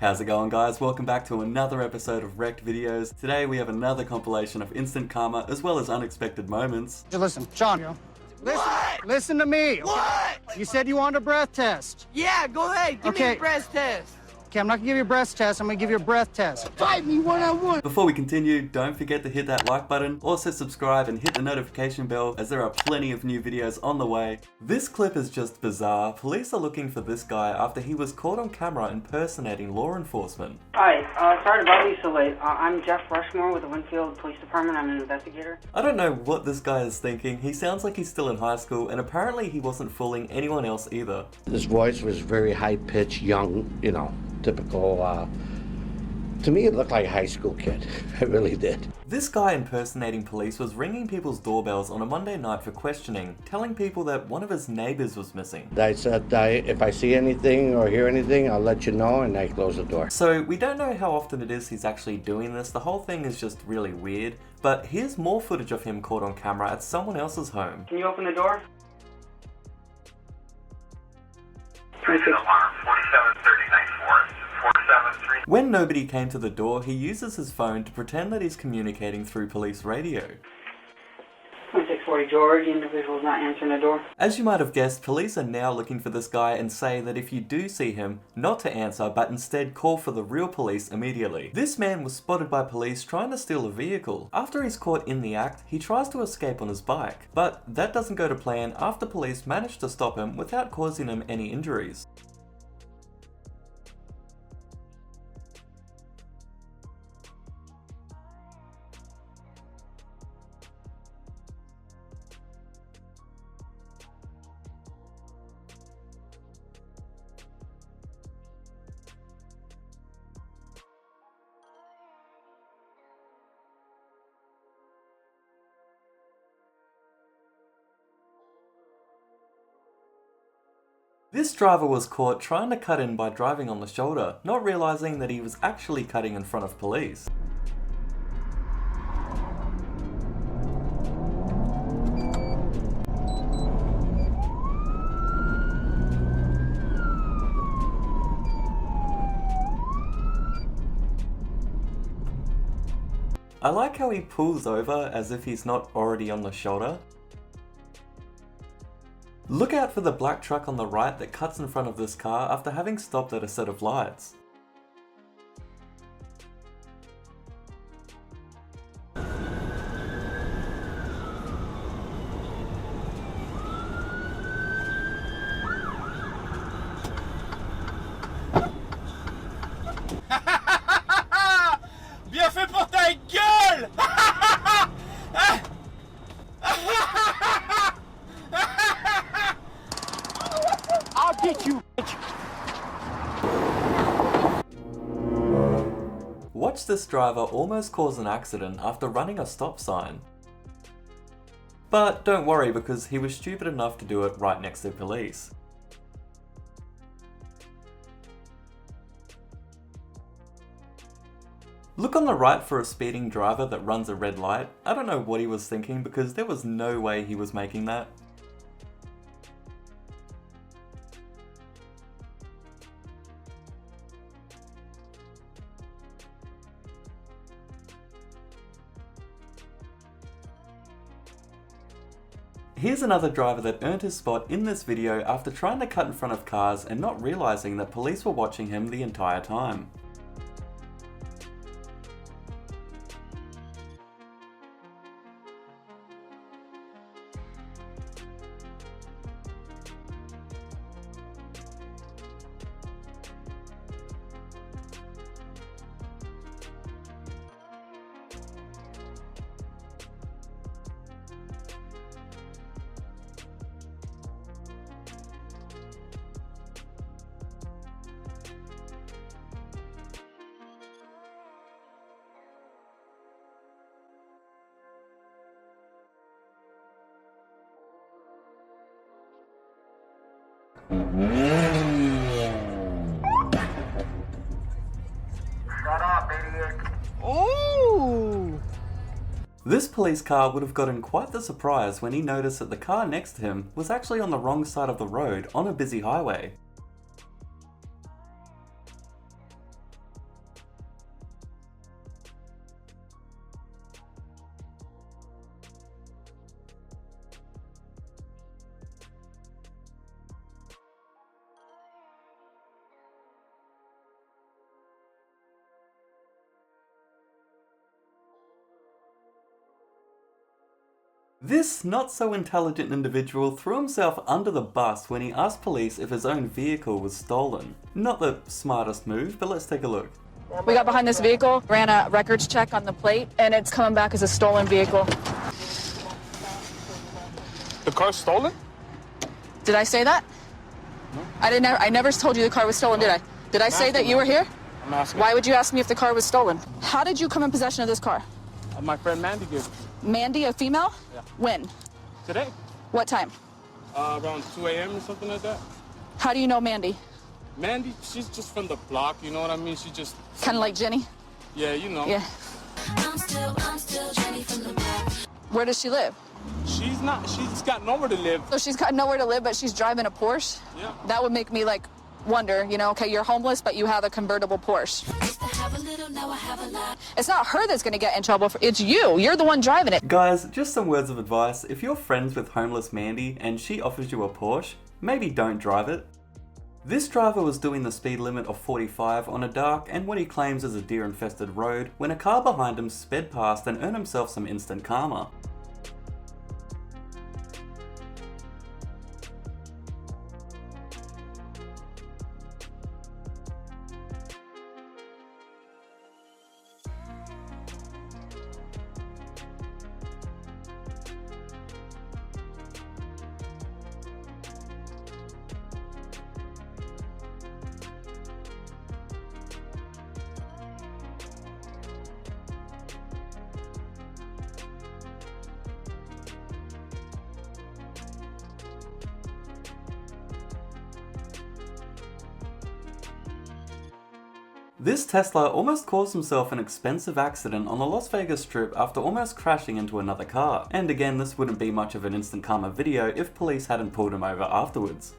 How's it going, guys? Welcome back to another episode of Rekt videos. Today we have another compilation of instant karma as well as unexpected moments. Listen, John. Listen to me. Okay? What? You said you wanted a breath test. Yeah, go ahead. Give me a breath test. Okay, I'm not gonna give you a breath test. I'm gonna give you a breath test. Fight me one-on-one. Before we continue, don't forget to hit that like button. Also subscribe and hit the notification bell as there are plenty of new videos on the way. This clip is just bizarre. Police are looking for this guy after he was caught on camera impersonating law enforcement. Hi, sorry to bother you so late. I'm Jeff Rushmore with the Winfield Police Department. I'm an investigator. I don't know what this guy is thinking. He sounds like he's still in high school, and apparently he wasn't fooling anyone else either. His voice was very high-pitched, young, typical, to me it looked like a high school kid. It really did. This guy impersonating police was ringing people's doorbells on a Monday night for questioning, telling people that one of his neighbors was missing. I said, if I see anything or hear anything, I'll let you know, and I close the door. So we don't know how often it is he's actually doing this. The whole thing is just really weird. But here's more footage of him caught on camera at someone else's home. Can you open the door? 4739 When nobody came to the door, he uses his phone to pretend that he's communicating through police radio. 2640 George, the individual's not answering the door. As you might have guessed, police are now looking for this guy and say that if you do see him, not to answer, but instead call for the real police immediately. This man was spotted by police trying to steal a vehicle. After he's caught in the act, he tries to escape on his bike. But that doesn't go to plan after police manage to stop him without causing him any injuries. This driver was caught trying to cut in by driving on the shoulder, not realizing that he was actually cutting in front of police. I like how he pulls over as if he's not already on the shoulder. Look out for the black truck on the right that cuts in front of this car after having stopped at a set of lights. Bien fait pour ta gueule. I'll get you, bitch. Watch this driver almost cause an accident after running a stop sign. But don't worry, because he was stupid enough to do it right next to police. Look on the right for a speeding driver that runs a red light. I don't know what he was thinking because there was no way he was making that. Here's another driver that earned his spot in this video after trying to cut in front of cars and not realizing that police were watching him the entire time. Shut up, idiot. Ooh. This police car would have gotten quite the surprise when he noticed that the car next to him was actually on the wrong side of the road on a busy highway. This not so intelligent individual threw himself under the bus when he asked police if his own vehicle was stolen. Not the smartest move, but let's take a look. We got behind this vehicle, ran a records check on the plate, and it's coming back as a stolen vehicle. The car's stolen? Did I say that? No. I never told you the car was stolen, did I? Did I say that you were here? I'm asking. Why would you ask me if the car was stolen? How did you come in possession of this car? My friend Mandy gave it. Mandy, a female? Yeah. When? Today? What time? Around 2 a.m. or something like that. How do you know Mandy? Mandy, she's just from the block, you know what I mean? She just... Kind of like Jenny? Yeah, you know. Yeah. I'm still Jenny from the block. Where does she live? She's got nowhere to live. So she's got nowhere to live, but she's driving a Porsche? Yeah. That would make me, like, wonder, you know, okay, you're homeless, but you have a convertible Porsche. Used to have a little, now I have a lot. It's not her that's gonna get in trouble, it's you. You're the one driving it. Guys, just some words of advice. If you're friends with homeless Mandy and she offers you a Porsche, maybe don't drive it. This driver was doing the speed limit of 45 on a dark and what he claims is a deer-infested road when a car behind him sped past and earned himself some instant karma. This Tesla almost caused himself an expensive accident on the Las Vegas Strip after almost crashing into another car. And again, this wouldn't be much of an instant karma video if police hadn't pulled him over afterwards.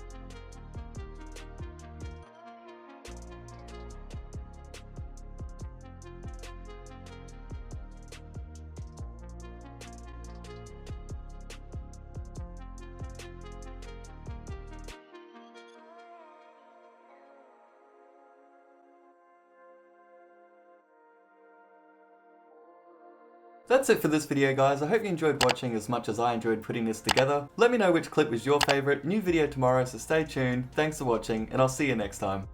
That's it for this video, guys. I hope you enjoyed watching as much as I enjoyed putting this together. Let me know which clip was your favorite. New video tomorrow, so stay tuned. Thanks for watching, and I'll see you next time.